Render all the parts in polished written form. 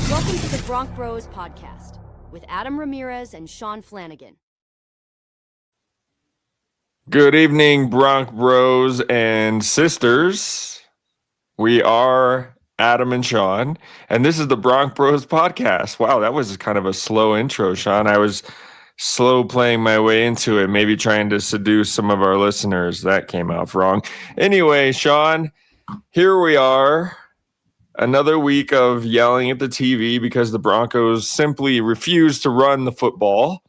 Welcome to the Broncos podcast with Adam Ramirez and Sean Flanagan. Good evening, Bronc Bros and sisters. We are Adam and Sean, and this is the Bronc Bros podcast. Wow, that was kind of a slow intro, Sean. I was slow playing my way into it, maybe trying to seduce some of our listeners. That came out wrong. Anyway, Sean, here we are. Another week of yelling at the TV because the Broncos simply refuse to run the football.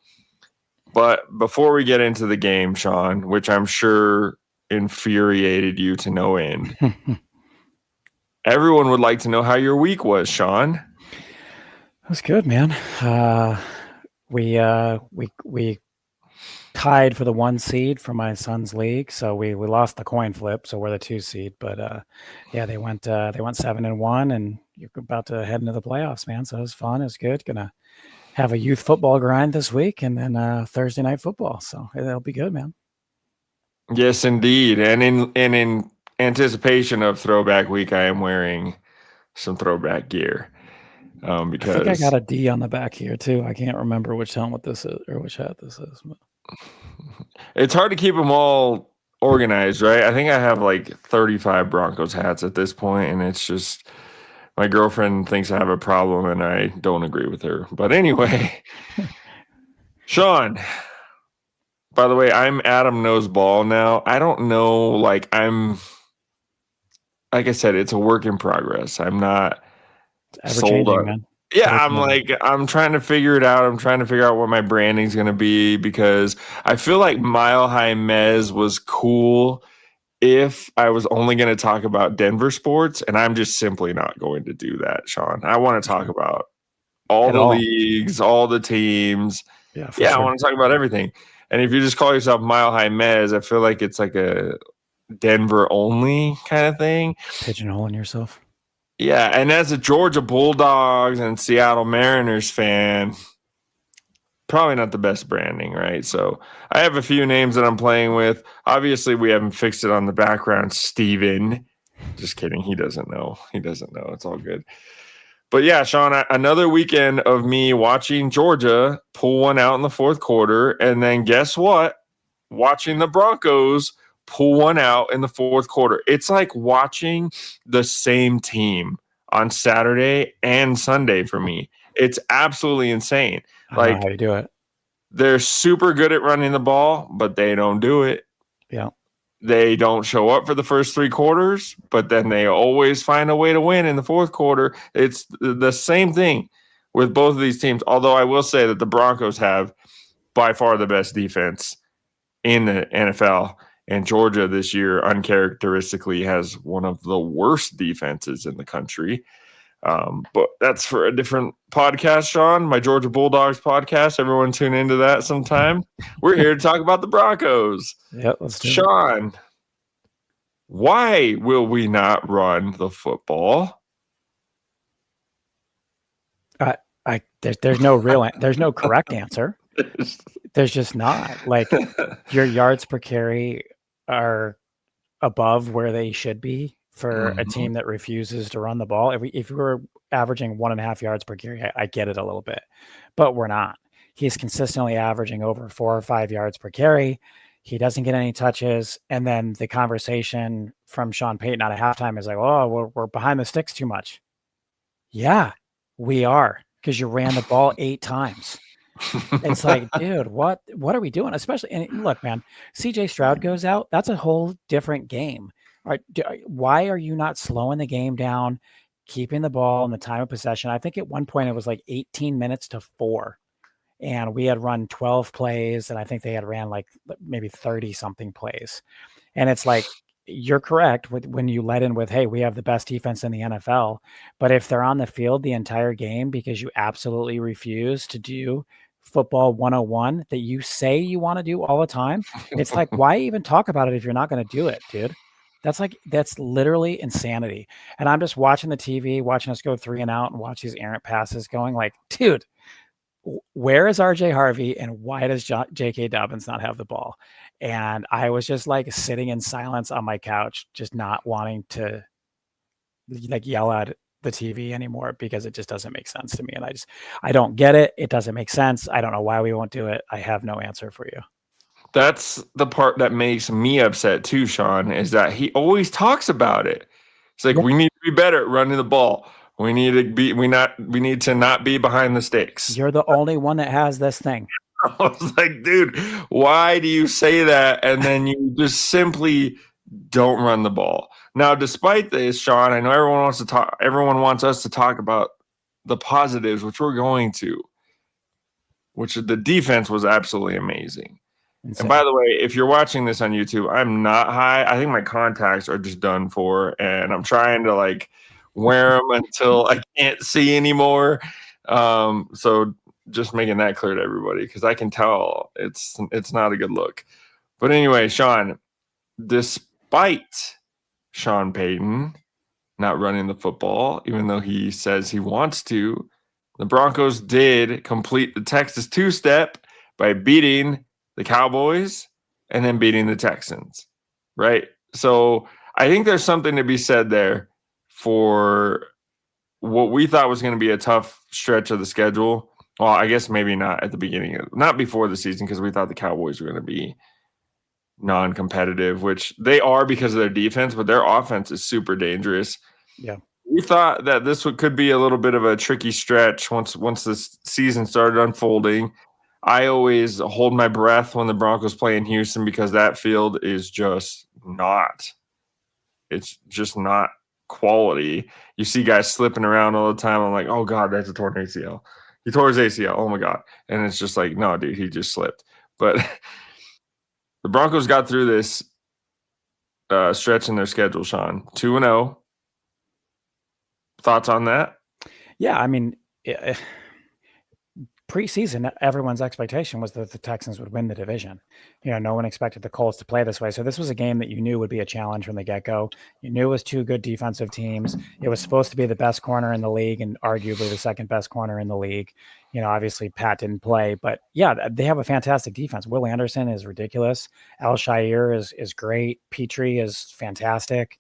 But before we get into the game, Sean, which I'm sure infuriated you to no end, everyone would like to know how your week was, Sean. It was good, man. We tied for the 1 seed for my son's league, so we lost the coin flip, so we're the 2 seed. But yeah, they went 7-1, and you're about to head into the playoffs, man. So it was fun. It was good. Gonna have a youth football grind this week, and then Thursday night football. So it'll be good, man. Yes, indeed. And in anticipation of Throwback Week, I am wearing some throwback gear. Because I think I got a D on the back here too. I can't remember which helmet this is or which hat this is. But it's hard to keep them all organized, right? I think I have like 35 Broncos hats at this point, and it's just my girlfriend thinks I have a problem, and I don't agree with her. But anyway, Sean, by the way, I'm Adam Knows Ball now. I don't know, like I said, it's a work in progress. I'm not sold on, man. yeah, I'm trying to figure it out. I'm trying to figure out what my branding's going to be, because I feel like Mile High Mez was cool if I was only going to talk about Denver sports, and I'm just simply not going to do that, Sean. I want to talk about all the leagues, all the teams. Yeah, sure. I want to talk about everything. And if you just call yourself Mile High Mez, I feel like it's like a Denver only kind of thing. Pigeonholing yourself. Yeah, and as a Georgia Bulldogs and Seattle Mariners fan, probably not the best branding, right? So I have a few names that I'm playing with. Obviously, we haven't fixed it on the background. Steven. Just kidding. He doesn't know. It's all good. But yeah, Sean, another weekend of me watching Georgia pull one out in the fourth quarter. And then guess what? Watching the Broncos pull one out in the fourth quarter. It's like watching the same team on Saturday and Sunday for me. It's absolutely insane. I know how you do it. They're super good at running the ball, but they don't do it. Yeah. They don't show up for the first 3 quarters, but then they always find a way to win in the fourth quarter. It's the same thing with both of these teams, although I will say that the Broncos have by far the best defense in the NFL. And Georgia this year uncharacteristically has one of the worst defenses in the country. But that's for a different podcast, Sean, my Georgia Bulldogs podcast. Everyone tune into that sometime. We're here to talk about the Broncos. Yeah, let's do it. Sean, why will we not run the football? There's no correct answer. There's just not. Like, your yards per carry are above where they should be for a team that refuses to run the ball. If we're averaging 1.5 yards per carry, I get it a little bit, but we're not. He's consistently averaging over 4 or 5 yards per carry. He doesn't get any touches. And then the conversation from Sean Payton at halftime is like, oh, we're behind the sticks too much. Yeah, we are, because you ran the ball 8 times. It's like, dude, what are we doing? Especially, and look, man, CJ Stroud goes out. That's a whole different game. Why are you not slowing the game down, keeping the ball in the time of possession? I think at one point it was like 18 minutes to 4, and we had run 12 plays, and I think they had ran like maybe 30 something plays. And it's like, you're correct when you let in with, hey, we have the best defense in the NFL. But if they're on the field the entire game because you absolutely refuse to do football 101 that you say you want to do all the time, it's like, why even talk about it if you're not going to do it, dude? That's literally insanity. And I'm just watching the TV, watching us go 3 and out and watch these errant passes going like, dude, where is RJ Harvey and why does J.K. Dobbins not have the ball? And I was just like sitting in silence on my couch, just not wanting to like yell at the TV anymore because it just doesn't make sense to me. And I don't get it. It doesn't make sense. I don't know why we won't do it. I have no answer for you. That's the part that makes me upset too, Sean, is that he always talks about it. It's like, we need to be better at running the ball. We need to not be behind the stakes. You're the only one that has this thing. I was like, dude, why do you say that? And then you just simply don't run the ball. Now, despite this, Sean, I know everyone wants us to talk about the positives, which we're going to, which the defense was absolutely amazing. Insane. And by the way, if you're watching this on YouTube, I'm not high. I think my contacts are just done for, and I'm trying to like wear them until I can't see anymore. So just making that clear to everybody, because I can tell it's not a good look. But anyway, Sean, despite Sean Payton not running the football, even though he says he wants to, the Broncos did complete the Texas two-step by beating the Cowboys and then beating the Texans, right? So I think there's something to be said there for what we thought was going to be a tough stretch of the schedule. Well, I guess maybe not at the beginning, not before the season, because we thought the Cowboys were going to be non-competitive, which they are because of their defense, but their offense is super dangerous. Yeah. We thought that this could be a little bit of a tricky stretch once this season started unfolding. I always hold my breath when the Broncos play in Houston because that field is just not. It's just not quality. You see guys slipping around all the time. I'm like, oh God, that's a torn ACL. He tore his ACL. Oh my God. And it's just like, no, dude, he just slipped. But the Broncos got through this stretch in their schedule, Sean. 2-0. Thoughts on that? Yeah, I mean, preseason, everyone's expectation was that the Texans would win the division. No one expected the Colts to play this way. So this was a game that you knew would be a challenge from the get-go. You knew it was two good defensive teams. It was supposed to be the best corner in the league and arguably the second best corner in the league. Obviously Pat didn't play, but yeah, they have a fantastic defense. Will Anderson is ridiculous. Al Shire is great. Petrie is fantastic.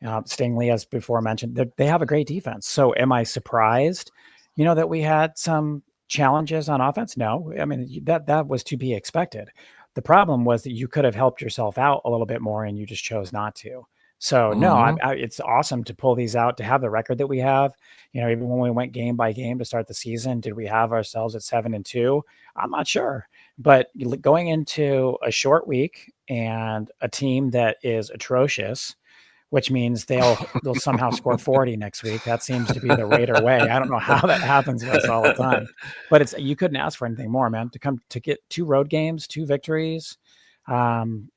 Stingley, as before mentioned, they have a great defense. So am I surprised, that we had some challenges on offense? No, I mean, that was to be expected. The problem was that you could have helped yourself out a little bit more and you just chose not to. So no, it's awesome to pull these out, to have the record that we have. Even when we went game by game to start the season, did we have ourselves at 7-2? I'm not sure, but going into a short week and a team that is atrocious, which means they'll somehow score 40 next week. That seems to be the Raider way. I don't know how that happens to us all the time, but you couldn't ask for anything more, man. To get 2 road games, 2 victories, and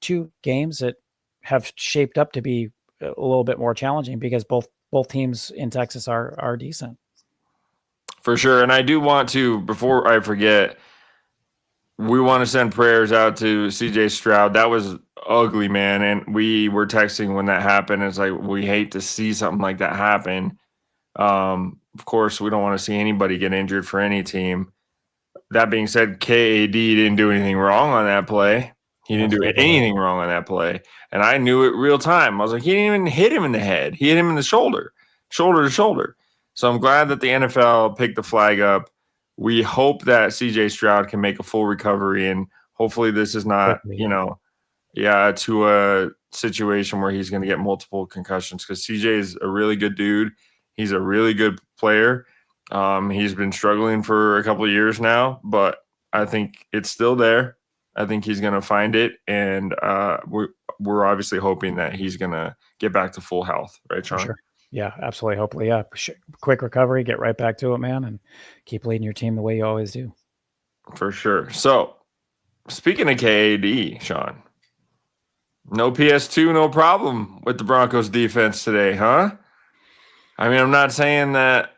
2 games that have shaped up to be a little bit more challenging because both teams in Texas are decent. For sure, and I do want to, before I forget, we want to send prayers out to CJ Stroud. That was ugly, man. And we were texting when that happened. It's like, we hate to see something like that happen. Of course, we don't want to see anybody get injured for any team. That being said, KAD didn't do anything wrong on that play. He didn't do anything wrong on that play. And I knew it real time. I was like, he didn't even hit him in the head. He hit him in the shoulder to shoulder. So I'm glad that the NFL picked the flag up. We hope that CJ Stroud can make a full recovery, and hopefully this is not, to a situation where he's going to get multiple concussions, because CJ is a really good dude. He's a really good player. He's been struggling for a couple of years now, but I think it's still there. I think he's going to find it, and we're obviously hoping that he's going to get back to full health, right, Sean? Sure. Yeah, absolutely. Hopefully, yeah. Quick recovery, get right back to it, man, and keep leading your team the way you always do. For sure. So, speaking of KAD, Sean, no PS2, no problem with the Broncos defense today, huh? I mean, I'm not saying that.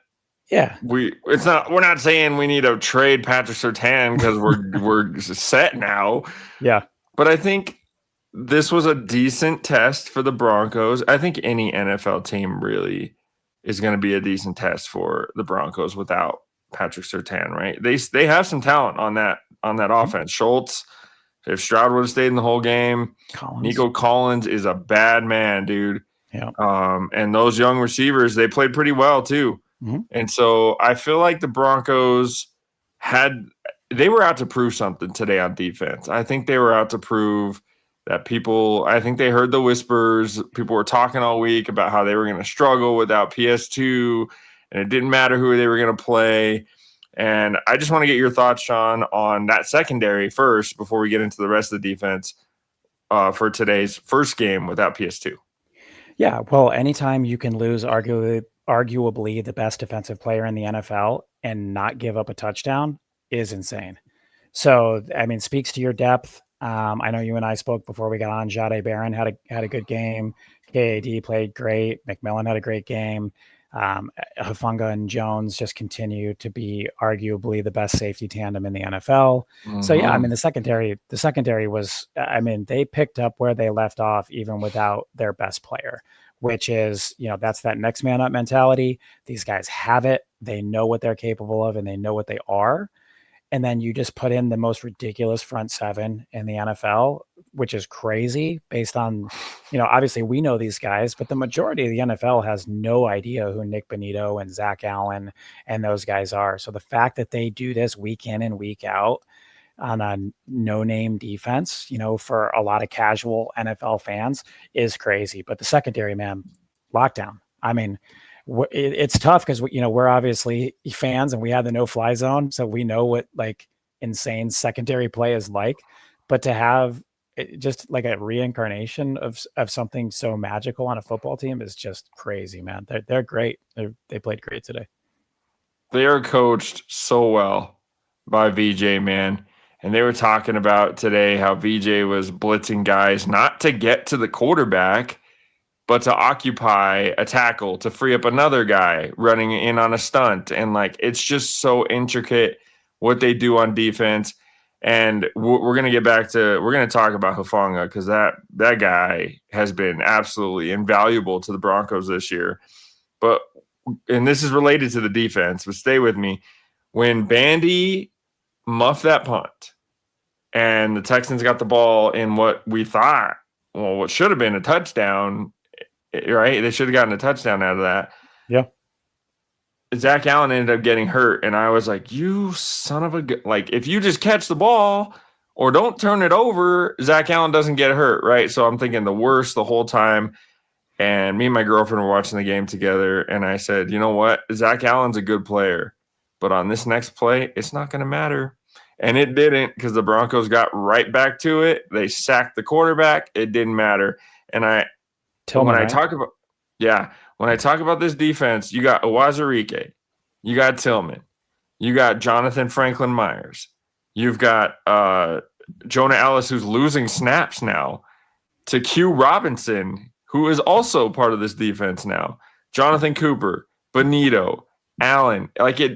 Yeah, we're not saying we need to trade Patrick Surtain because we're set now. Yeah, but I think this was a decent test for the Broncos. I think any NFL team really is going to be a decent test for the Broncos without Patrick Surtain, right? They have some talent on that offense. Schultz, if Stroud would have stayed in the whole game, Nico Collins is a bad man, dude. Yeah. And those young receivers, they played pretty well too. Mm-hmm. And so I feel like the Broncos they were out to prove something today on defense. I think they were out to prove that I think they heard the whispers. People were talking all week about how they were going to struggle without PS2, and it didn't matter who they were going to play. And I just want to get your thoughts, Sean, on that secondary first before we get into the rest of the defense for today's first game without PS2. Yeah, well, anytime you can lose arguably the best defensive player in the NFL and not give up a touchdown is insane. So, I mean, speaks to your depth. I know you and I spoke before we got on. Jahdae Barron had a good game. KAD played great. McMillan had a great game. Hufanga and Jones just continue to be arguably the best safety tandem in the NFL. Mm-hmm. So yeah, I mean, the secondary was, I mean, they picked up where they left off even without their best player, which is, that's that next man up mentality. These guys have it. They know what they're capable of and they know what they are. And then you just put in the most ridiculous front seven in the NFL, which is crazy based on, obviously we know these guys, but the majority of the NFL has no idea who Nick Bonito and Zach Allen and those guys are. So the fact that they do this week in and week out on a no-name defense, for a lot of casual NFL fans is crazy. But the secondary, man, lockdown. I mean, it's tough because we're obviously fans and we have the no-fly zone, so we know what like insane secondary play is like. But to have just like a reincarnation of something so magical on a football team is just crazy, man. They're great. They played great today. They are coached so well by VJ, man. And they were talking about today how VJ was blitzing guys not to get to the quarterback, but to occupy a tackle, to free up another guy running in on a stunt. And like, it's just so intricate what they do on defense. And we're going to talk about Hufanga because that guy has been absolutely invaluable to the Broncos this year. And this is related to the defense, but stay with me. When Bandy muffed that punt and the Texans got the ball in what should have been a touchdown, right? They should have gotten a touchdown out of that. Yeah. Zach Allen ended up getting hurt, and I was like, you son of a... Like, if you just catch the ball or don't turn it over, Zach Allen doesn't get hurt, right? So I'm thinking the worst the whole time. And me and my girlfriend were watching the game together, and I said, you know what? Zach Allen's a good player, but on this next play, it's not going to matter. And it didn't because the Broncos got right back to it. They sacked the quarterback. It didn't matter. And when I talk about this defense, you got Uwazurike, you got Tillman, you got Jonathan Franklin Myers, you've got Jonah Ellis, who's losing snaps now, to Q Robinson, who is also part of this defense now, Jonathan Cooper, Bonito, Allen,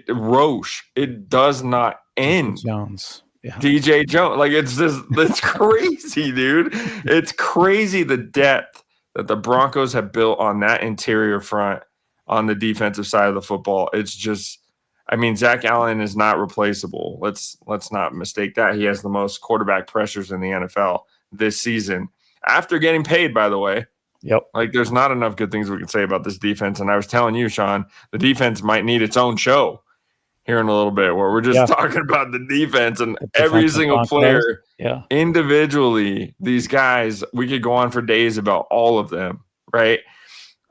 Roche. It does not end. Jones. Yeah. DJ Jones. Like, it's crazy, dude. It's crazy the depth that the Broncos have built on that interior front on the defensive side of the football. It's just, I mean, Zach Allen is not replaceable. Let's not mistake that. He has the most quarterback pressures in the NFL this season. After getting paid, by the way. Yep. Like, there's not enough good things we can say about this defense. And I was telling you, Sean, the defense might need its own show here in a little bit where we're just talking about the defense and every single player individually. These guys, we could go on for days about all of them, right?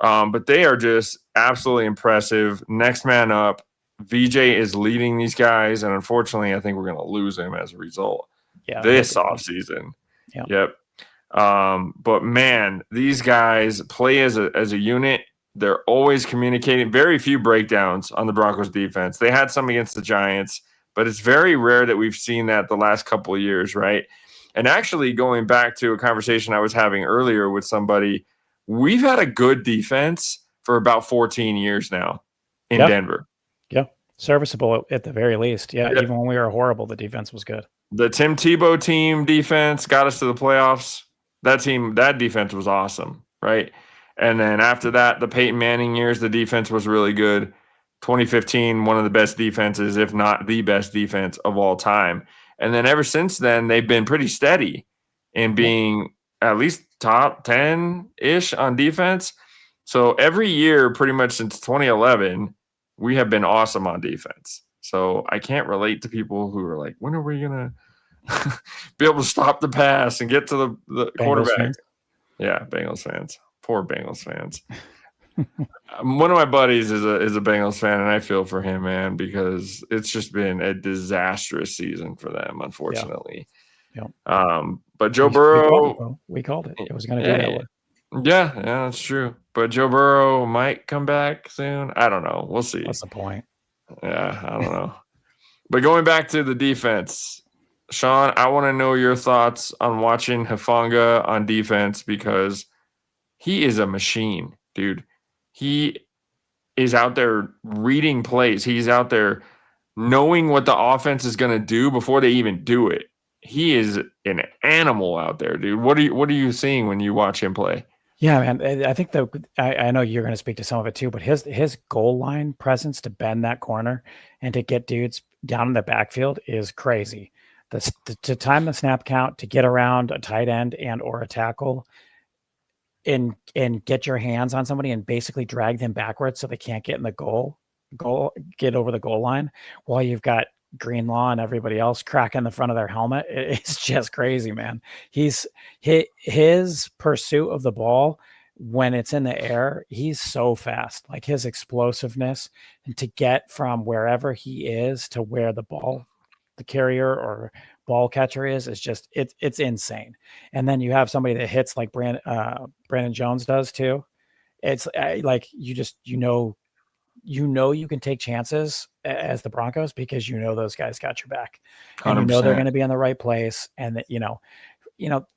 But they are just absolutely impressive. Next man up. VJ is leading these guys, and unfortunately, I think we're going to lose him as a result this offseason. Yeah. Yep. But man, these guys play as a unit. They're always communicating. Very few breakdowns on the Broncos defense. They had some against the Giants, but it's very rare that we've seen that the last couple of years, right? And actually, going back to a conversation I was having earlier with somebody, we've had a good defense for about 14 years now in Denver. Yeah, serviceable at the very least. Yeah, even when we were horrible, the defense was good. The Tim Tebow team defense got us to the playoffs. That defense was awesome, right? And then after that, the Peyton Manning years, the defense was really good. 2015, one of the best defenses, if not the best defense of all time. And then ever since then, they've been pretty steady in being at least top 10-ish on defense. So every year, pretty much since 2011, we have been awesome on defense. So I can't relate to people who are like, when are we going to be able to stop the pass and get to the quarterback? Fans. Yeah, Bengals fans. Poor Bengals fans. One of my buddies is a Bengals fan, and I feel for him, man, because it's just been a disastrous season for them, unfortunately. Yeah. But Joe Burrow, we called it. It was going to go that way. Yeah, that's true. But Joe Burrow might come back soon. I don't know. We'll see. What's the point? Yeah, I don't know. But going back to the defense, Sean, I want to know your thoughts on watching Hufanga on defense because he is a machine, dude. He is out there reading plays. He's out there knowing what the offense is going to do before they even do it. He is an animal out there, dude. What are you seeing when you watch him play? Yeah, man. I think I know you're going to speak to some of it too, but his goal line presence to bend that corner and to get dudes down in the backfield is crazy. To time the snap count, to get around a tight end and or a tackle, and get your hands on somebody and basically drag them backwards so they can't get in the get over the goal line while you've got Greenlaw and everybody else cracking the front of their helmet. It's just crazy, man. His pursuit of the ball when it's in the air, he's so fast. Like his explosiveness and to get from wherever he is to where the carrier or ball catcher is just it's insane. And then you have somebody that hits like Brandon Jones does too. It's like you can take chances as the Broncos because those guys got your back, and 100%. They're going to be in the right place, and that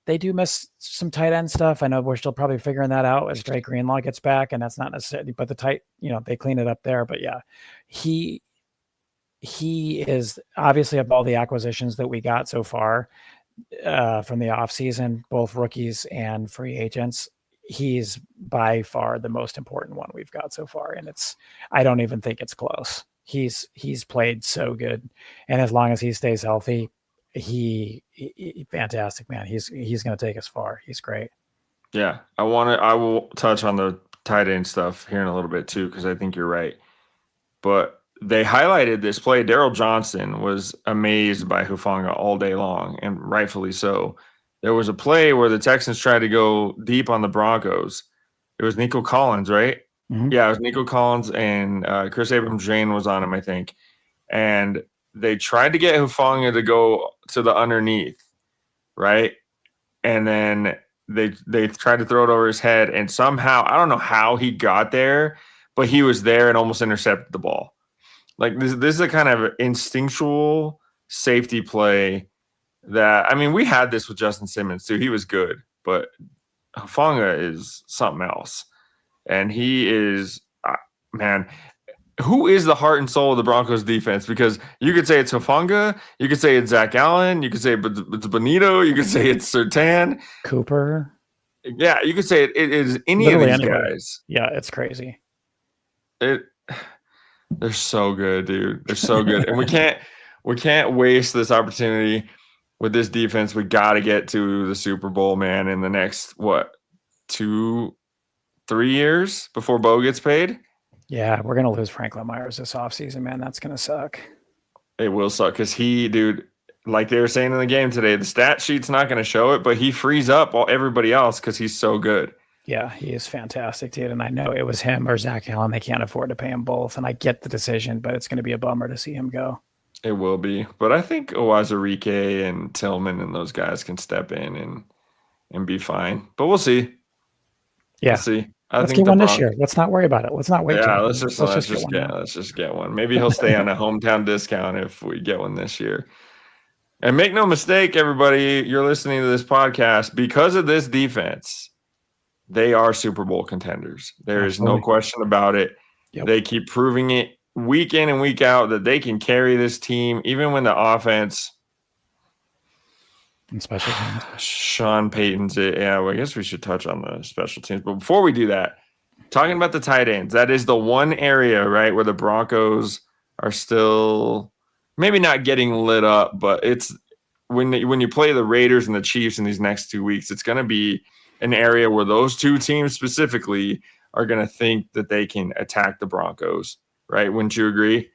they do miss some tight end stuff. I know we're still probably figuring that out as Drake Greenlaw gets back, and that's not necessarily, but the tight, they clean it up there. But yeah, he is obviously, of all the acquisitions that we got so far from the offseason, both rookies and free agents, he's by far the most important one we've got so far. And I don't even think it's close. He's played so good. And as long as he stays healthy, he fantastic, man. He's going to take us far. He's great. Yeah. I will touch on the tight end stuff here in a little bit too, because I think you're right. But they highlighted this play. Daryl Johnson was amazed by Hufanga all day long, and rightfully so. There was a play where the Texans tried to go deep on the Broncos. It was Nico Collins, right? Mm-hmm. Yeah, it was Nico Collins, and Chris Abrams-Jane was on him, I think. And they tried to get Hufanga to go to the underneath, right? And then they tried to throw it over his head, and somehow, I don't know how he got there, but he was there and almost intercepted the ball. Like this is a kind of instinctual safety play that, I mean, we had this with Justin Simmons too. He was good, but Hufanga is something else. And he is, man, who is the heart and soul of the Broncos defense? Because you could say it's Hufanga, you could say it's Zach Allen, you could say it's Bonito, you could say it's Surtain. Cooper. Yeah, you could say it is any Literally of these anybody. guys. Yeah, it's crazy. They're so good, dude. They're so good. And we can't waste this opportunity with this defense. We got to get to the Super Bowl, man, in the next 2-3 years before Bo gets paid. Yeah, we're going to lose Franklin Myers this offseason, man. That's going to suck. It will suck because dude, like they were saying in the game today, the stat sheet's not going to show it, but he frees up everybody else because he's so good. Yeah, he is fantastic, dude. And I know it was him or Zach Allen. They can't afford to pay him both. And I get the decision, but it's going to be a bummer to see him go. It will be. But I think Owazarike and Tillman and those guys can step in and be fine. But we'll see. Yeah. We'll see. Let's get one this year. Let's not worry about it. Let's not wait. Yeah, let's just get one. Maybe he'll stay on a hometown discount if we get one this year. And make no mistake, everybody, you're listening to this podcast because of this defense. They are Super Bowl contenders. There is no question about it. Yep. They keep proving it week in and week out that they can carry this team, even when the offense. And special teams. Sean Payton's it. Yeah, well, I guess we should touch on the special teams. But before we do that, talking about the tight ends, that is the one area, right, where the Broncos are still maybe not getting lit up, but it's when you play the Raiders and the Chiefs in these next 2 weeks, it's going to be an area where those two teams specifically are going to think that they can attack the Broncos, right? Wouldn't you agree?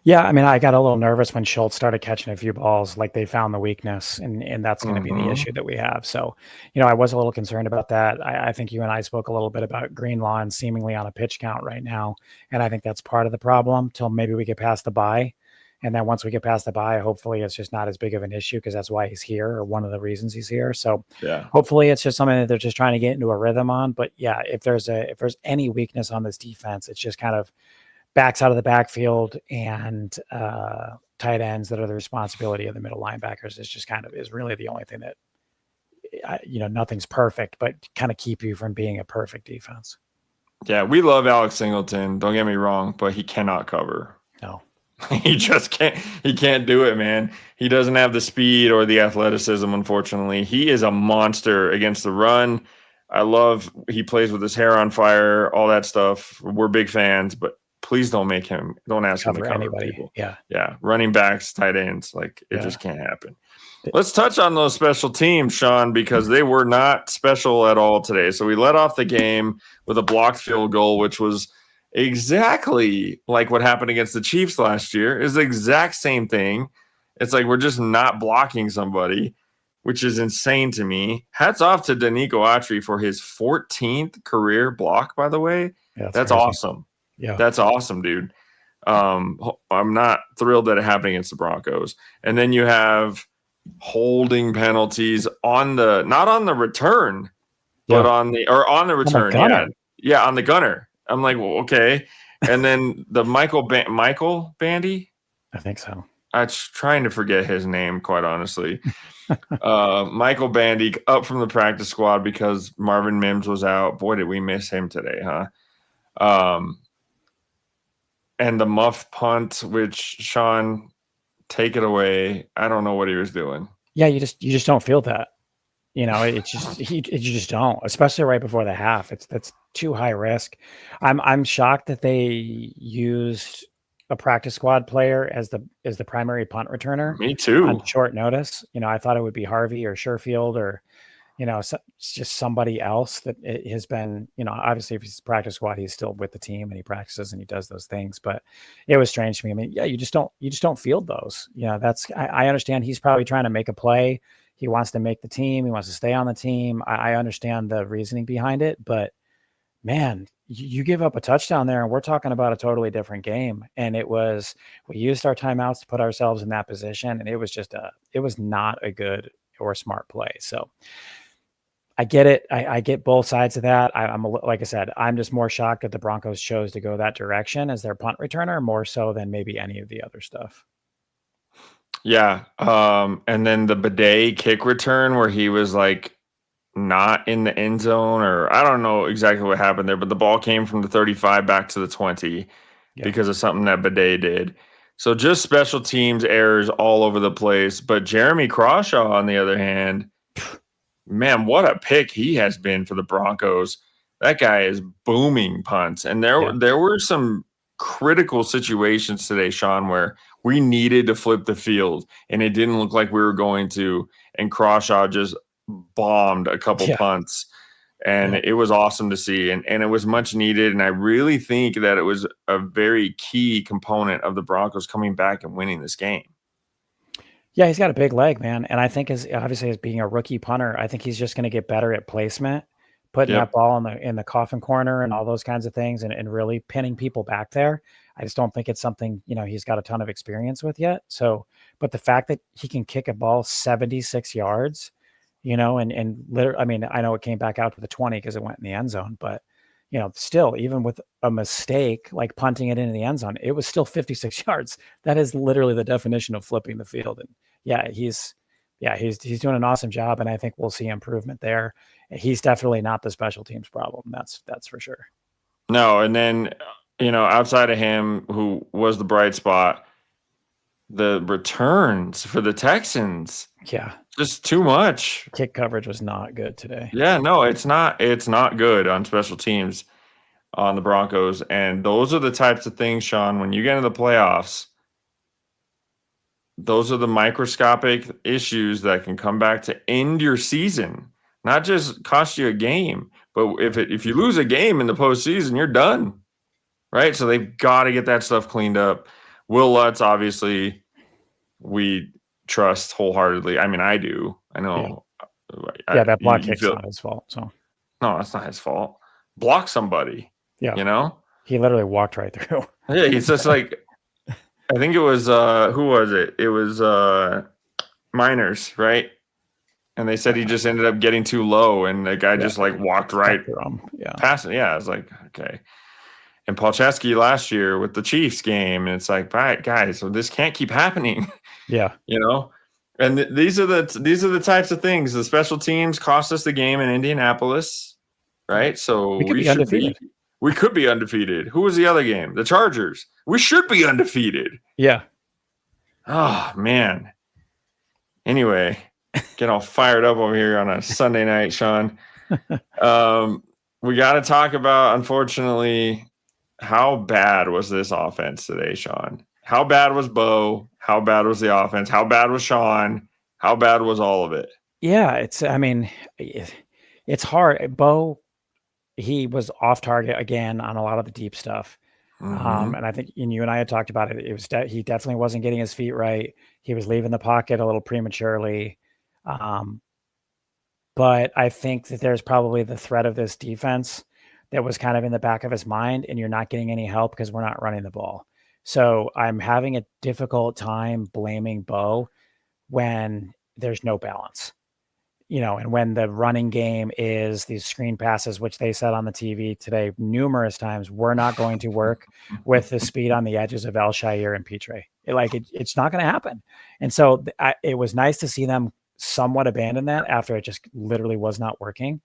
Yeah, I mean, I got a little nervous when Schultz started catching a few balls, like they found the weakness, and that's going to be the issue that we have. So, I was a little concerned about that. I think you and I spoke a little bit about Greenlaw and seemingly on a pitch count right now, and I think that's part of the problem till maybe we get past the bye. And then once we get past the bye, hopefully it's just not as big of an issue because that's why he's here, or one of the reasons he's here. So hopefully it's just something that they're just trying to get into a rhythm on. But yeah, if there's any weakness on this defense, it's just kind of backs out of the backfield and tight ends that are the responsibility of the middle linebackers is really the only thing that, nothing's perfect, but kind of keep you from being a perfect defense. Yeah, we love Alex Singleton. Don't get me wrong, but he cannot cover. No. He just can't. He can't do it, man. He doesn't have the speed or the athleticism, unfortunately. He is a monster against the run. I love he plays with his hair on fire, all that stuff. We're big fans, but please don't ask him to cover anybody. People. Yeah. Running backs, tight ends, it just can't happen. Let's touch on those special teams, Sean, because they were not special at all today. So we led off the game with a blocked field goal, which was exactly like what happened against the Chiefs last year. Is the exact same thing. It's like we're just not blocking somebody, which is insane to me. Hats off to Danico Autry for his 14th career block, by the way. Yeah, that's awesome. Yeah, that's awesome, dude. I'm not thrilled that it happened against the Broncos. And then you have holding penalties not on the return, but on the return. On the gunner. I'm like, well, okay. And then the Michael Bandy. I think so. I'm trying to forget his name, quite honestly. Michael Bandy up from the practice squad because Marvin Mims was out. Boy, did we miss him today, huh? And the muff punt, which Sean, take it away. I don't know what he was doing. Yeah, you just don't feel that. It's just you just don't, especially right before the half. That's too high risk. I'm shocked that they used a practice squad player as the primary punt returner. Me too. On short notice. I thought it would be Harvey or Sherfield or it's just somebody else that it has been, obviously if he's practice squad, he's still with the team and he practices and he does those things, but it was strange to me. I mean, yeah, you just don't field those, I understand he's probably trying to make a play. He wants to make the team. He wants to stay on the team. I understand the reasoning behind it, but man, you give up a touchdown there and we're talking about a totally different game. And we used our timeouts to put ourselves in that position. And it was not a good or smart play. So I get it. I get both sides of that. Like I said, I'm just more shocked that the Broncos chose to go that direction as their punt returner, more so than maybe any of the other stuff. Yeah. And then the Bidet kick return where he was not in the end zone, or I don't know exactly what happened there, but the ball came from the 35 back to the 20 because of something that Bidet did. So just special teams errors all over the place. But Jeremy Crawshaw, on the other hand, man, what a pick he has been for the Broncos. That guy is booming punts. And there were some critical situations today, Sean, where we needed to flip the field and it didn't look like we were going to. And Crawshaw just bombed a couple punts. And it was awesome to see. And it was much needed. And I really think that it was a very key component of the Broncos coming back and winning this game. Yeah, he's got a big leg, man. And I think as being a rookie punter, I think he's just going to get better at placement, putting that ball in the coffin corner and all those kinds of things and really pinning people back there. I just don't think it's something, he's got a ton of experience with yet. So, but the fact that he can kick a ball 76 yards, and literally, I mean, I know it came back out to the 20 because it went in the end zone, but still, even with a mistake, like punting it into the end zone, it was still 56 yards. That is literally the definition of flipping the field. And he's doing an awesome job. And I think we'll see improvement there. He's definitely not the special teams problem. That's for sure. No. And then, outside of him, who was the bright spot, the returns for the Texans. Yeah. Just too much. Kick coverage was not good today. Yeah, no, it's not good on special teams. on the Broncos. And those are the types of things, Sean, when you get into the playoffs, those are the microscopic issues that can come back to end your season, not just cost you a game. But if you lose a game in the postseason, you're done, right? So they've got to get that stuff cleaned up. Will Lutz, obviously, we trust wholeheartedly. I mean, I do. I know. Yeah, that block kick's not his fault. So no, that's not his fault. Block somebody. Yeah, you know, he literally walked right through. Yeah, he's just like, I think it was who was it? It was Miners, right? And they said he just ended up getting too low, and the guy just like walked right past it. Yeah, I was like, okay. And Palczewski last year with the Chiefs game, and it's like, right, guys, so this can't keep happening. Yeah, you know. And these are the types of things. The special teams cost us the game in Indianapolis, right? So we could be undefeated. We could be undefeated. Who was the other game? The Chargers. We should be undefeated. Yeah. Oh man. Anyway, get all fired up over here on a Sunday night, Sean. We got to talk about, unfortunately, how bad was this offense today, Sean? How bad was Bo? How bad was the offense? How bad was Sean? How bad was all of it? Yeah, it's hard. Bo, he was off target again on a lot of the deep stuff. Mm-hmm. And I think you and I had talked about it. It was he definitely wasn't getting his feet right. He was leaving the pocket a little prematurely. But I think that there's probably the threat of this defense that was kind of in the back of his mind, and you're not getting any help because we're not running the ball. So I'm having a difficult time blaming Bo when there's no balance, and when the running game is these screen passes, which they said on the TV today numerous times, we're not going to work with the speed on the edges of Alshire and Petre. It's not going to happen. And so it was nice to see them somewhat abandon that after it just literally was not working.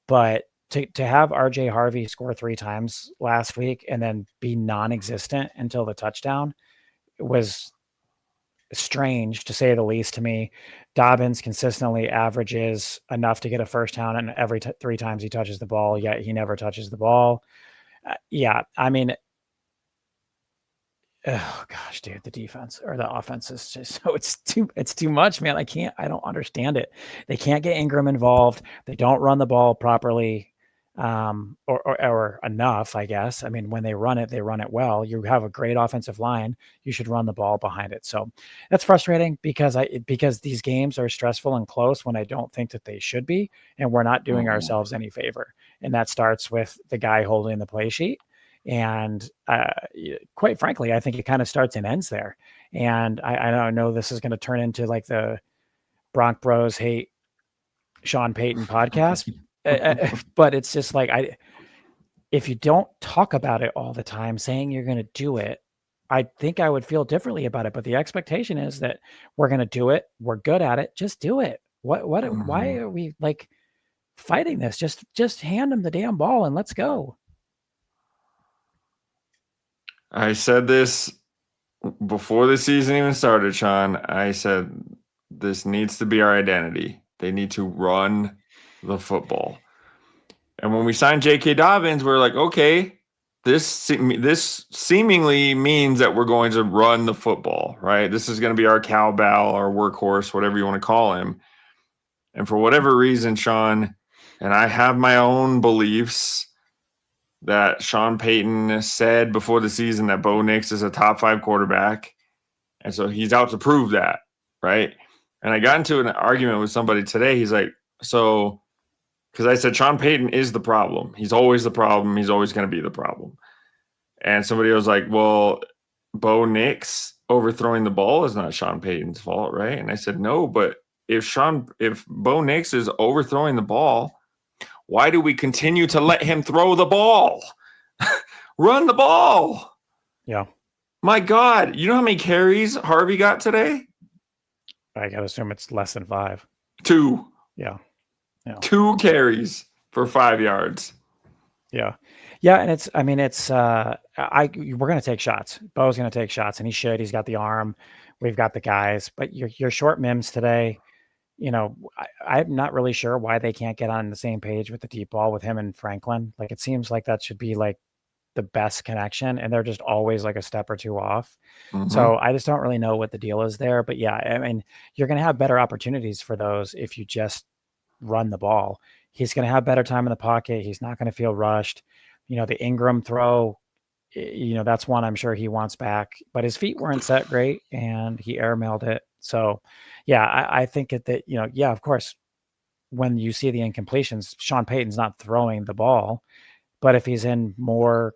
But to have RJ Harvey score 3 times last week and then be non-existent until the touchdown was strange, to say the least, to me. Dobbins consistently averages enough to get a first down, and every 3 times he touches the ball, yet he never touches the ball. I mean, oh gosh, dude, the defense or the offense is just it's too much, man. I don't understand it. They can't get Ingram involved. They don't run the ball properly. Or enough, I guess. I mean, when they run it well. You have a great offensive line. You should run the ball behind it. So that's frustrating because these games are stressful and close when I don't think that they should be, and we're not doing ourselves any favor. And that starts with the guy holding the play sheet. And quite frankly, I think it kind of starts and ends there. And I don't know, this is going to turn into like the Bronc Bros hate Sean Payton podcast. But it's just like, if you don't talk about it all the time, saying you're going to do it, I think I would feel differently about it. But the expectation is that we're going to do it. We're good at it. Just do it. Why are we like fighting this? Just hand them the damn ball and let's go. I said this before the season even started, Sean. I said, this needs to be our identity. They need to run the football. And when we signed J.K. Dobbins, we're like, okay, this seemingly means that we're going to run the football, right? This is going to be our cowbell, our workhorse, whatever you want to call him. And for whatever reason, Sean, and I have my own beliefs that Sean Payton said before the season that Bo Nix is a top 5 quarterback. And so he's out to prove that, right? And I got into an argument with somebody today. He's like, so, because I said Sean Payton is the problem. He's always the problem. He's always going to be the problem. And somebody was like, well, Bo Nix overthrowing the ball is not Sean Payton's fault, right? And I said, no, but if Bo Nix is overthrowing the ball, why do we continue to let him throw the ball? Run the ball. Yeah. My God, you know how many carries Harvey got today? I gotta assume it's less than 5. 2. Yeah. 2 carries for 5 yards. Yeah. Yeah. And we're going to take shots. Bo's going to take shots, and he should. He's got the arm. We've got the guys, but you're short Mims today. I'm not really sure why they can't get on the same page with the deep ball with him and Franklin. Like, it seems like that should be like the best connection, and they're just always like a step or two off. Mm-hmm. So I just don't really know what the deal is there. But yeah, I mean, you're going to have better opportunities for those if you just run the ball. He's going to have better time in the pocket. He's not going to feel rushed. The Ingram throw, that's one I'm sure he wants back, but his feet weren't set great and he airmailed it. So yeah, I think that, yeah, of course, when you see the incompletions, Sean Payton's not throwing the ball, but if he's in more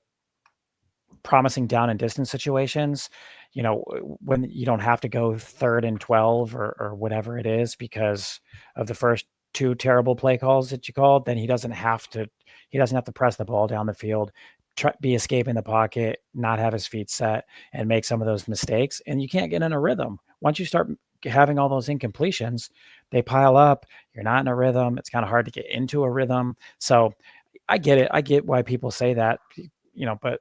promising down and distance situations, when you don't have to go 3rd and 12 or whatever it is because of the first 2 terrible play calls that you called, then he doesn't have to press the ball down the field, be escaping the pocket, not have his feet set, and make some of those mistakes. And you can't get in a rhythm. Once you start having all those incompletions, they pile up. You're not in a rhythm. It's kind of hard to get into a rhythm. So I get it. I get why people say that, but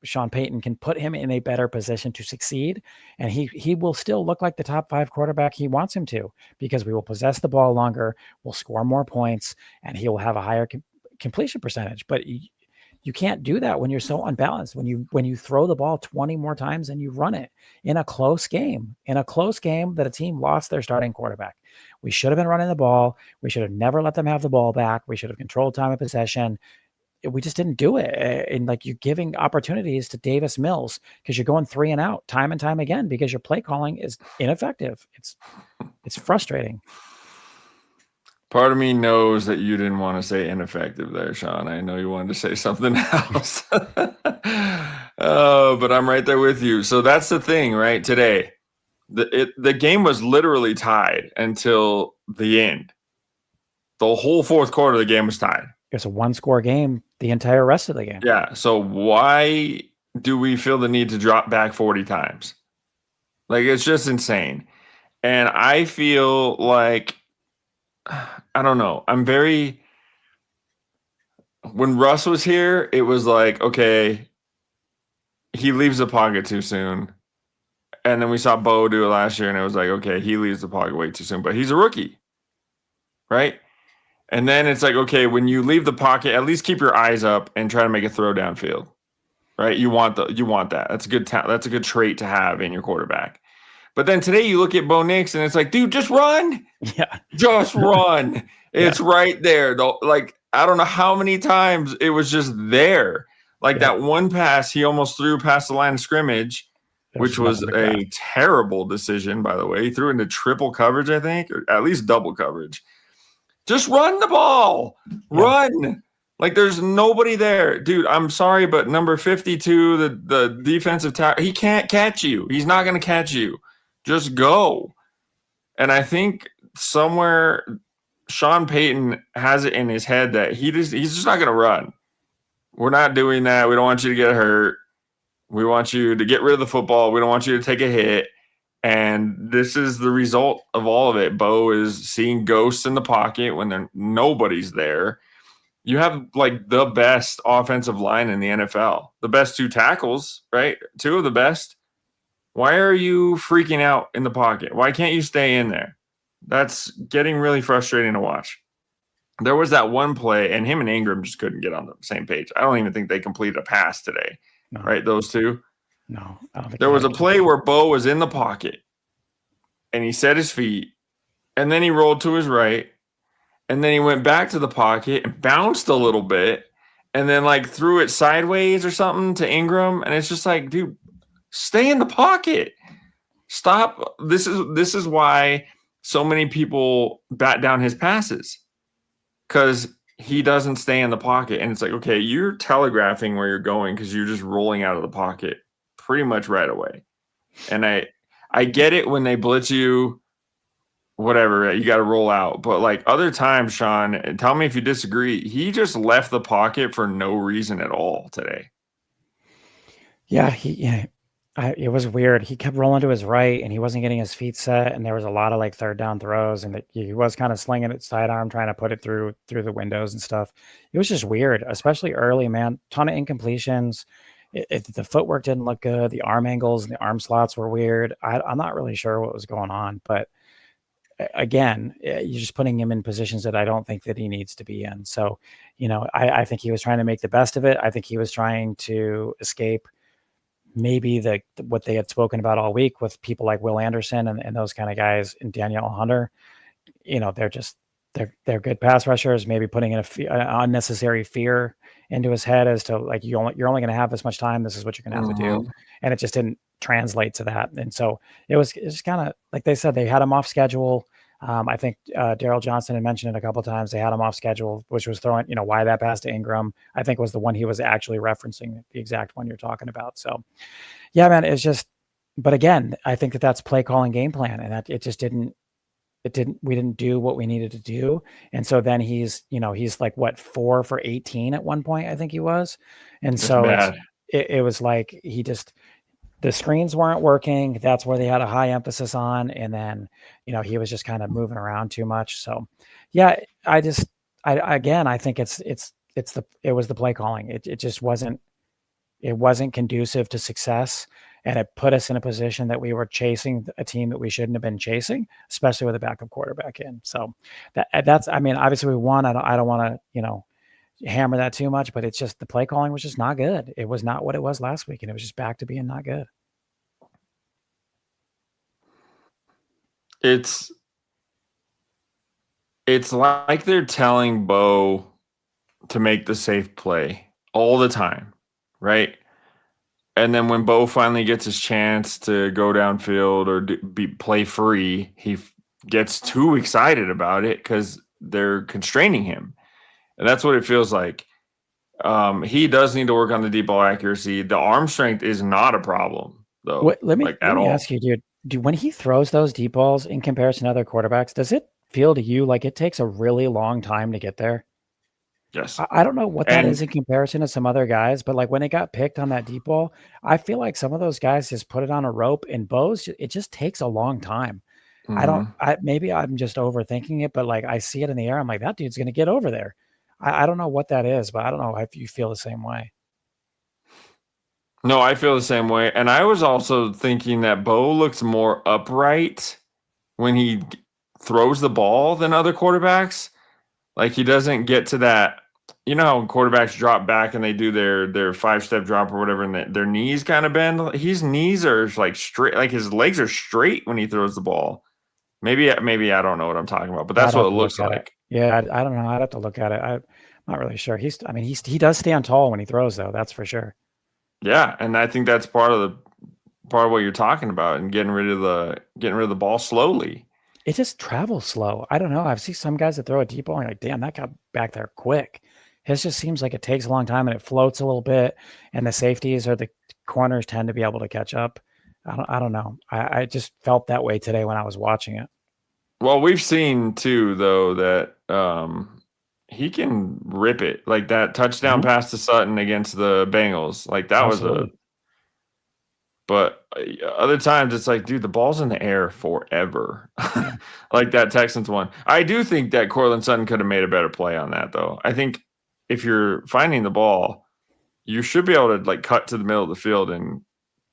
Sean Payton can put him in a better position to succeed, and he will still look like the top 5 quarterback he wants him to, because we will possess the ball longer, we'll score more points, and he will have a higher completion percentage. But you can't do that when you're so unbalanced. When you throw the ball 20 more times than you run it in a close game that a team lost their starting quarterback. We should have been running the ball. We should have never let them have the ball back. We should have controlled time of possession. We just didn't do it. And like, you're giving opportunities to Davis Mills because you're going 3 and out time and time again because your play calling is ineffective. It's frustrating. Part of me knows that you didn't want to say ineffective there, Sean. I know you wanted to say something else. But I'm right there with you. So that's the thing, right? Today, the game was literally tied until the end. The whole fourth quarter of the game was tied. It's a 1-score game the entire rest of the game. Yeah. So why do we feel the need to drop back 40 times? Like, it's just insane. And I feel like, I don't know. When Russ was here, it was like, okay, he leaves the pocket too soon. And then we saw Bo do it last year, and it was like, okay, he leaves the pocket way too soon, but he's a rookie, right? And then it's like, okay, when you leave the pocket, at least keep your eyes up and try to make a throw downfield, right? You want that. That's a good that's a good trait to have in your quarterback. But then today you look at Bo Nix, and it's like, dude, just run. Yeah. Just run. It's right there. Like, I don't know how many times it was just there. Like that one pass he almost threw past the line of scrimmage, which was a terrible decision, by the way. He threw into triple coverage, I think, or at least double coverage. Just run the ball. Yeah. Run. Like, there's nobody there. Dude, I'm sorry, but number 52, the defensive tackle, he can't catch you. He's not going to catch you. Just go. And I think somewhere Sean Payton has it in his head that he's just not going to run. We're not doing that. We don't want you to get hurt. We want you to get rid of the football. We don't want you to take a hit. And this is the result of all of it. Bo is seeing ghosts in the pocket when nobody's there. You have like the best offensive line in the NFL, the best 2 tackles, right? 2 of the best. Why are you freaking out in the pocket? Why can't you stay in there? That's getting really frustrating to watch. There was that one play, and him and Ingram just couldn't get on the same page. I don't even think they completed a pass today, right? Those 2? No, I don't think there was a play where Bo was in the pocket, and he set his feet, and then he rolled to his right, and then he went back to the pocket and bounced a little bit, and then like threw it sideways or something to Ingram, and it's just like, dude, stay in the pocket. Stop. This is why so many people bat down his passes, because he doesn't stay in the pocket. And it's like, okay, you're telegraphing where you're going because you're just rolling out of the pocket pretty much right away. And I get it when they blitz you, whatever, you got to roll out. But like other times, Sean, tell me if you disagree, he just left the pocket for no reason at all today. Yeah, it was weird. He kept rolling to his right, and he wasn't getting his feet set, and there was a lot of like 3rd down throws, and he was kind of slinging it sidearm, trying to put it through the windows and stuff. It was just weird, especially early, man. Ton of incompletions. The footwork didn't look good. The arm angles and the arm slots were weird. I'm not really sure what was going on, but again, you're just putting him in positions that I don't think that he needs to be in. So, I think he was trying to make the best of it. I think he was trying to escape maybe what they had spoken about all week with people like Will Anderson and those kind of guys, and Danielle Hunter. They're good pass rushers, maybe putting in unnecessary fear into his head as to like, you're only going to have this much time. This is what you're going to have to do. And it just didn't translate to that. And so it's just kind of like they said, they had him off schedule. I think Daryl Johnson had mentioned it a couple of times. They had him off schedule, which was throwing, why that pass to Ingram, I think was the one he was actually referencing, the exact one you're talking about. So yeah, man, it's just, but again, I think that's play calling game plan, and that it just didn't, we didn't do what we needed to do. And so then he's like, what, 4 for 18 at one point, I think he was. And so it was like, the screens weren't working. That's where they had a high emphasis on. And then, he was just kind of moving around too much. So yeah, I think it was the play calling. It just wasn't conducive to success. And it put us in a position that we were chasing a team that we shouldn't have been chasing, especially with a backup quarterback in. So that's, I mean, obviously we won. I don't want to, hammer that too much, but it's just the play calling was just not good. It was not what it was last week, and it was just back to being not good. It's like they're telling Bo to make the safe play all the time, right? And then when Bo finally gets his chance to go downfield or play free, he gets too excited about it because they're constraining him. And that's what it feels like. He does need to work on the deep ball accuracy. The arm strength is not a problem, though. Let me ask you, dude, when he throws those deep balls in comparison to other quarterbacks, does it feel to you like it takes a really long time to get there? Yes. I don't know what that is in comparison to some other guys, but like when it got picked on that deep ball, I feel like some of those guys just put it on a rope, and Bo's, it just takes a long time. Maybe I'm just overthinking it, but like I see it in the air. I'm like, that dude's going to get over there. I don't know what that is, but I don't know if you feel the same way. No, I feel the same way. And I was also thinking that Bo looks more upright when he throws the ball than other quarterbacks. Like he doesn't get to that, how quarterbacks drop back and they do their 5-step drop or whatever, and their knees kind of bend. His knees are like straight, like his legs are straight when he throws the ball. Maybe I don't know what I'm talking about, but that's what it looks like. Yeah, I don't know. I'd have to look at it. I'm not really sure. He does stand tall when he throws, though. That's for sure. Yeah, and I think that's part of what you're talking about, and getting rid of the ball slowly. It just travels slow. I don't know. I've seen some guys that throw a deep ball and you're like, damn, that got back there quick. His just seems like it takes a long time and it floats a little bit, and the safeties or the corners tend to be able to catch up. I don't know. I just felt that way today when I was watching it. Well, we've seen too, though, that he can rip it. Like that touchdown pass to Sutton against the Bengals. Like that Absolutely. But other times it's like, dude, the ball's in the air forever. Yeah. Like that Texans one. I do think that Courtland Sutton could have made a better play on that, though. I think if you're finding the ball, you should be able to like cut to the middle of the field and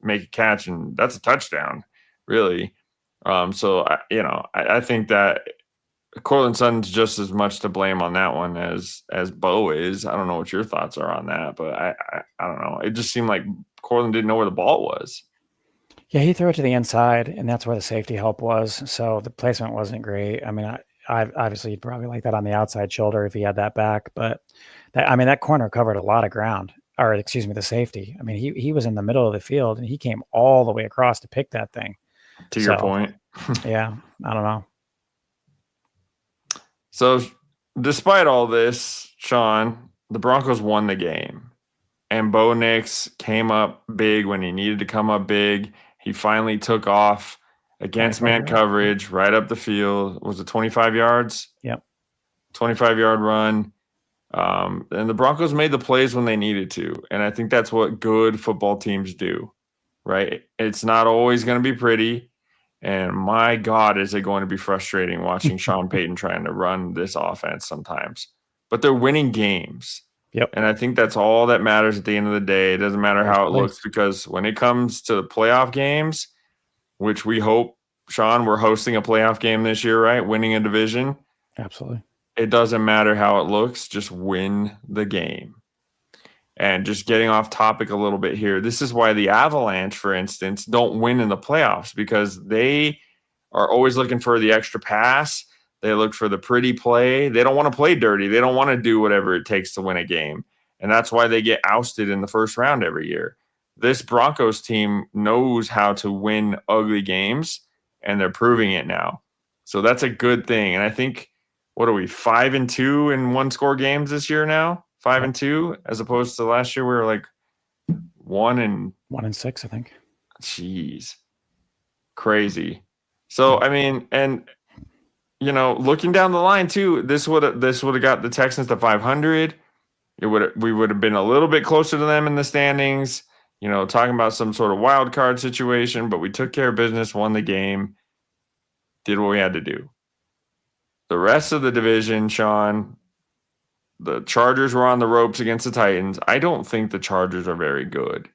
make a catch, and that's a touchdown, really. So I think that Courtland Sutton's just as much to blame on that one as Bo is. I don't know what your thoughts are on that, but I don't know. It just seemed like Courtland didn't know where the ball was. Yeah, he threw it to the inside, and that's where the safety help was. So the placement wasn't great. I mean, I obviously you'd probably like that on the outside shoulder if he had that back, but that corner covered a lot of ground. Or excuse me, the safety. I mean, he was in the middle of the field, and he came all the way across to pick that thing. To your point. Yeah, I don't know. So despite all this, Sean, the Broncos won the game. And Bo Nix came up big when he needed to come up big. He finally took off against man coverage right up the field. Was it 25 yards? Yep. 25-yard run. And the Broncos made the plays when they needed to. And I think that's what good football teams do, right? It's not always going to be pretty. And my God, is it going to be frustrating watching Sean Payton trying to run this offense sometimes. But they're winning games. Yep. And I think that's all that matters at the end of the day. It doesn't matter how it looks, because when it comes to the playoff games, which we hope Sean, we're hosting a playoff game this year, right? Winning a division. Absolutely. It doesn't matter how it looks, just win the game. And just getting off topic a little bit here, this is why the Avalanche, for instance, don't win in the playoffs, because they are always looking for the extra pass. They look for the pretty play. They don't want to play dirty. They don't want to do whatever it takes to win a game. And that's why they get ousted in the first round every year. This Broncos team knows how to win ugly games, and they're proving it now. So that's a good thing. And I think, what are we, 5-2 in one-score games this year now? 5-2, as opposed to last year we were like 1-6, I think. Jeez, crazy. So I mean, and looking down the line too, this would have got the Texans to 500. We would have been a little bit closer to them in the standings. Talking about some sort of wild card situation, but we took care of business, won the game, did what we had to do. The rest of the division, Sean, the Chargers were on the ropes against the Titans. I don't think the Chargers are very good.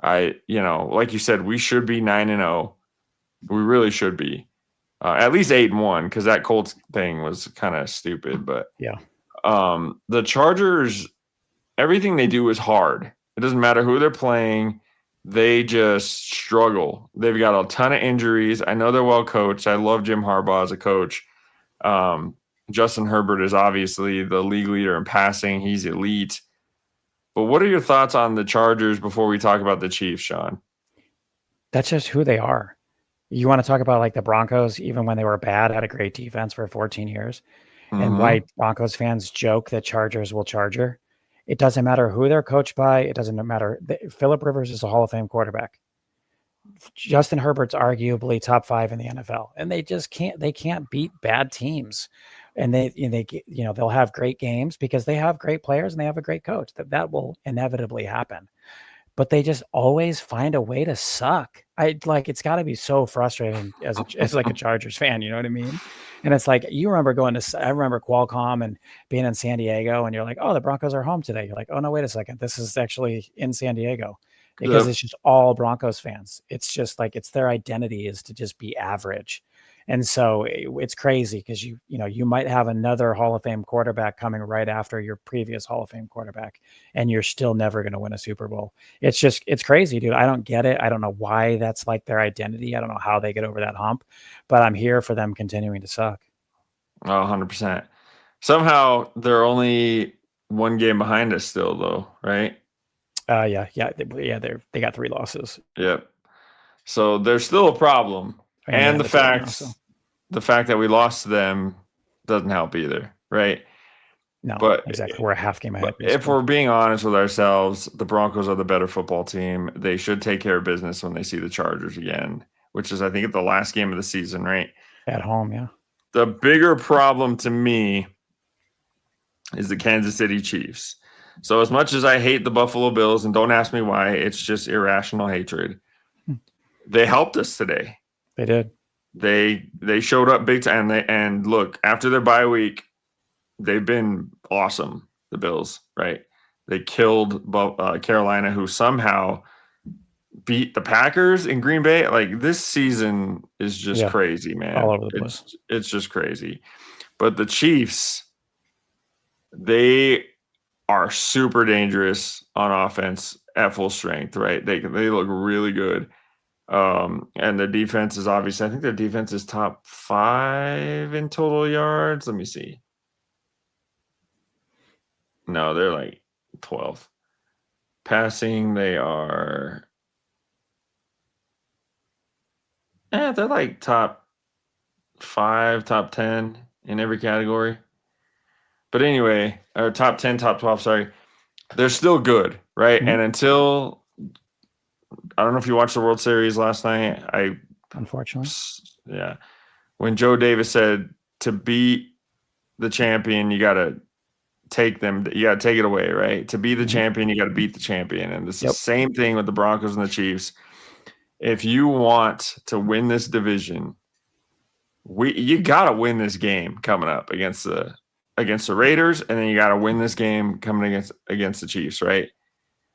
Like you said, we should be 9-0. We really should be. At least 8-1, because that Colts thing was kind of stupid. But yeah, the Chargers, everything they do is hard. It doesn't matter who they're playing. They just struggle. They've got a ton of injuries. I know they're well coached. I love Jim Harbaugh as a coach. Justin Herbert is obviously the league leader in passing. He's elite. But what are your thoughts on the Chargers before we talk about the Chiefs, Sean? That's just who they are. You want to talk about like the Broncos, even when they were bad, had a great defense for 14 years. Mm-hmm. And why Broncos fans joke that Chargers will Charger. It doesn't matter who they're coached by. It doesn't matter. Phillip Rivers is a Hall of Fame quarterback. Justin Herbert's arguably top 5 in the NFL, and they just can't beat bad teams. And they'll have great games because they have great players and they have a great coach. That will inevitably happen. But they just always find a way to suck. It's got to be so frustrating as like a Chargers fan, you know what I mean? And it's like, I remember Qualcomm and being in San Diego, and you're like, oh, the Broncos are home today. You're like, oh no, wait a second, this is actually in San Diego, because It's just all Broncos fans. It's just like, it's their identity is to just be average. And so it's crazy because you might have another Hall of Fame quarterback coming right after your previous Hall of Fame quarterback, and you're still never going to win a Super Bowl. It's crazy, dude. I don't get it. I don't know why that's like their identity. I don't know how they get over that hump, but I'm here for them continuing to suck. Oh, 100%. Somehow they're only one game behind us still, though, right? Yeah. They got 3 losses. Yep. So there's still a problem. And the fact that we lost to them doesn't help either, right? No, but exactly. We're a half game ahead. If we're being honest with ourselves, the Broncos are the better football team. They should take care of business when they see the Chargers again, which is, I think, at the last game of the season, right? At home, yeah. The bigger problem to me is the Kansas City Chiefs. So as much as I hate the Buffalo Bills, and don't ask me why, it's just irrational hatred. They helped us today. They did. They showed up big time. And look, after their bye week, they've been awesome, the Bills, right? They killed Carolina, who somehow beat the Packers in Green Bay. Like, this season is just crazy, man. All over the place. It's just crazy. But the Chiefs, they are super dangerous on offense at full strength, right? They look really good. And the defense is obviously, I think their defense is top 5 in total yards. Let me see. No, they're like 12th. Passing, they are. They're like top 5, top 10 in every category. But anyway, or top 10, top 12, sorry. They're still good, right? Mm-hmm. And until, I don't know if you watched the World Series last night. Unfortunately. Yeah. When Joe Davis said to beat the champion, you got to take it away, right? To be the champion, you got to beat the champion. And this is the same thing with the Broncos and the Chiefs. If you want to win this division, you got to win this game coming up against the Raiders, and then you got to win this game coming against the Chiefs, right?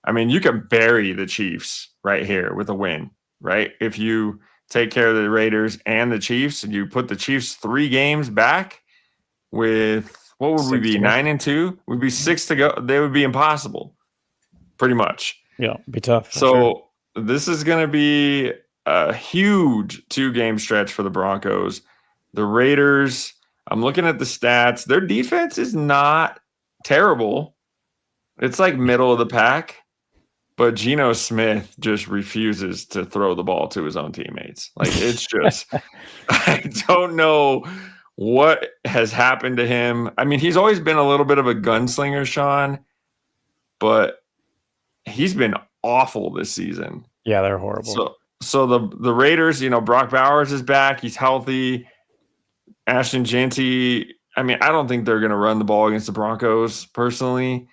I mean, you can bury the Chiefs right here with a win, right? If you take care of the Raiders and the Chiefs, and you put the Chiefs 3 games back with what would we 6 be? to go. 9-2? We'd be 6 to go. They would be impossible, pretty much. Yeah, it'd be tough. For So sure. this is going to be a huge 2-game stretch for the Broncos. The Raiders, I'm looking at the stats. Their defense is not terrible. It's like middle of the pack. But Geno Smith just refuses to throw the ball to his own teammates. Like, it's just, I don't know what has happened to him. I mean, he's always been a little bit of a gunslinger, Sean, but he's been awful this season. Yeah, they're horrible. So the Raiders, Brock Bowers is back. He's healthy. Ashton Jeanty, I mean, I don't think they're going to run the ball against the Broncos personally.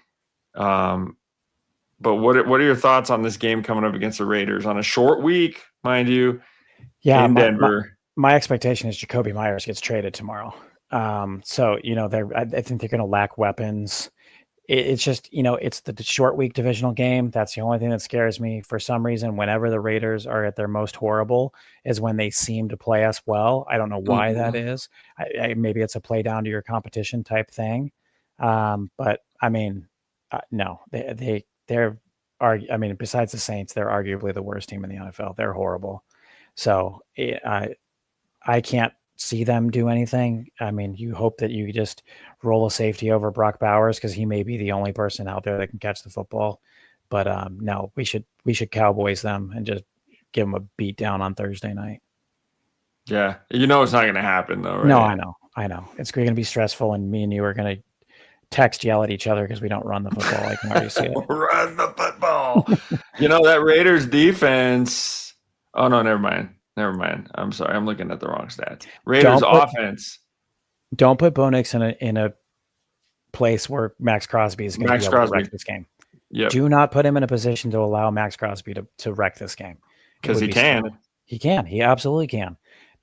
But what are your thoughts on this game coming up against the Raiders on a short week, mind you? Yeah, in Denver. My expectation is Jacoby Myers gets traded tomorrow. So I think they're going to lack weapons. It's just it's the short week divisional game. That's the only thing that scares me. For some reason, whenever the Raiders are at their most horrible, is when they seem to play us well. I don't know why that is. Maybe it's a play down to your competition type thing. But I mean, no, they're besides the Saints, they're arguably the worst team in the NFL. They're horrible. So I can't see them do anything. I mean, you hope that you just roll a safety over Brock Bowers because he may be the only person out there that can catch the football. But no, we should Cowboys them and just give them a beat down on Thursday night. Yeah, it's not going to happen though, right? No, I know. It's going to be stressful, and me and you are going to yell at each other because we don't run the football. I can already see it. Run the football. That Raiders defense. Oh no, never mind. I'm sorry. I'm looking at the wrong stats. Raiders offense. Don't put Bo Nix in a place where Max Crosby is going to be able to wreck this game. Yep. Do not put him in a position to allow Max Crosby to wreck this game. Because he can. Stupid. He can. He absolutely can.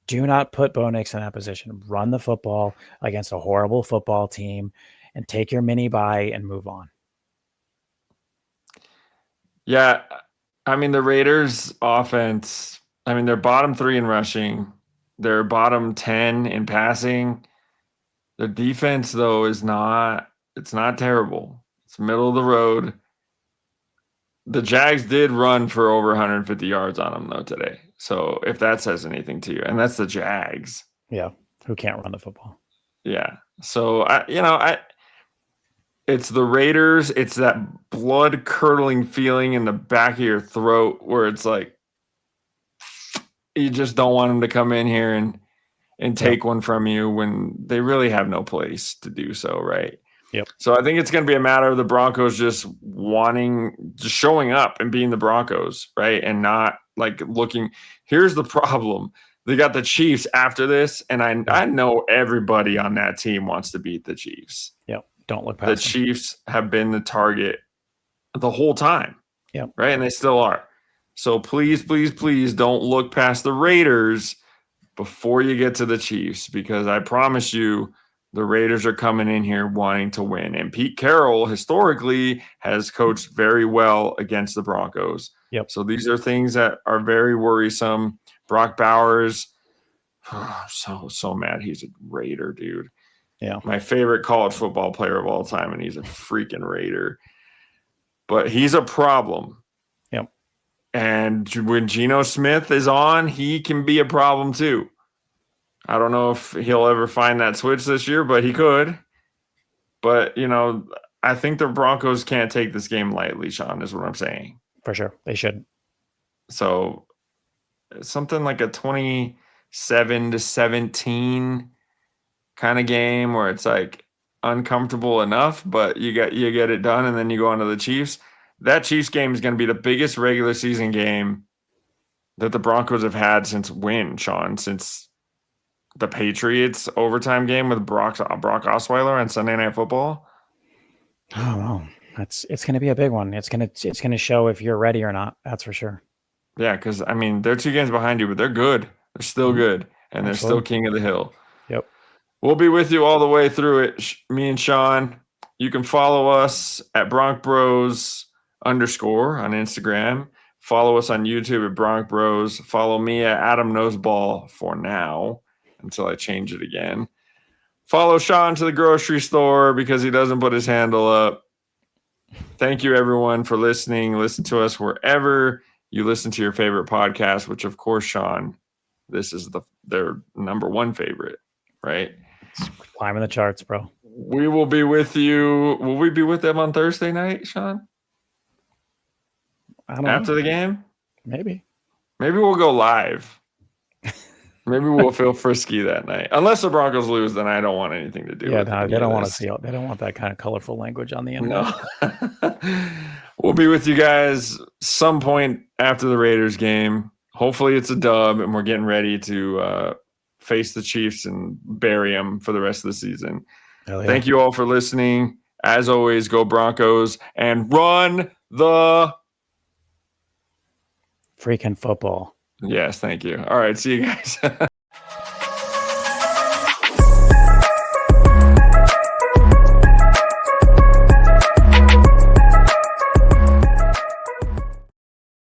Do not put Bo Nix in that position. Run the football against a horrible football team and take your mini bye and move on. Yeah. I mean, the Raiders offense, they're bottom 3 in rushing. They're bottom 10 in passing. Their defense, though, it's not terrible. It's middle of the road. The Jags did run for over 150 yards on them, though, today. So if that says anything to you, and that's the Jags. Yeah, who can't run the football. Yeah. So, it's the Raiders. It's that blood-curdling feeling in the back of your throat where it's like you just don't want them to come in here and take one from you when they really have no place to do so, right? Yep. So I think it's going to be a matter of the Broncos just showing up and being the Broncos, right? And not like looking. Here's the problem. They got the Chiefs after this, and I know everybody on that team wants to beat the Chiefs. Yep. Don't look past the them. Chiefs have been the target the whole time. Yep. Right? And they still are. So please, please, please don't look past the Raiders before you get to the Chiefs, because I promise you the Raiders are coming in here wanting to win. And Pete Carroll historically has coached very well against the Broncos. Yep. So these are things that are very worrisome. Brock Bowers, so mad he's a Raider, dude. Yeah. My favorite college football player of all time, and he's a freaking Raider. But he's a problem. Yep. And when Geno Smith is on, he can be a problem too. I don't know if he'll ever find that switch this year, but he could. But, I think the Broncos can't take this game lightly, Sean, is what I'm saying. For sure. They should. So something like a 27-17 kind of game where it's like uncomfortable enough, but you get it done, and then you go on to the Chiefs. That Chiefs game is going to be the biggest regular season game that the Broncos have had since when, Sean? Since the Patriots overtime game with Brock Osweiler on Sunday Night Football? Oh, well, it's going to be a big one. It's going to show if you're ready or not. That's for sure. Yeah, because they're 2 games behind you, but they're good. They're still good, and they're still king of the hill. Yep. We'll be with you all the way through it, me and Sean. You can follow us at BroncBros_ on Instagram. Follow us on YouTube at Bronc Bros. Follow me at Adam Noseball for now until I change it again. Follow Sean to the grocery store because he doesn't put his handle up. Thank you, everyone, for listening. Listen to us wherever you listen to your favorite podcast, which, of course, Sean, this is their number one favorite, right? It's climbing the charts, bro. We will be with you. Will we be with them on Thursday night, Sean? I don't After know. the game? Maybe We'll go live. Maybe we'll feel frisky that night. Unless the Broncos lose, then I don't want anything to do with it. Yeah, no, they don't want to see it. They don't want that kind of colorful language on the internet. No. We'll be with you guys some point after the Raiders game. Hopefully it's a dub, and we're getting ready to face the Chiefs and bury them for the rest of the season. Yeah. Thank you all for listening. As always, go Broncos and run the freaking football. Yes, thank you. All right, see you guys.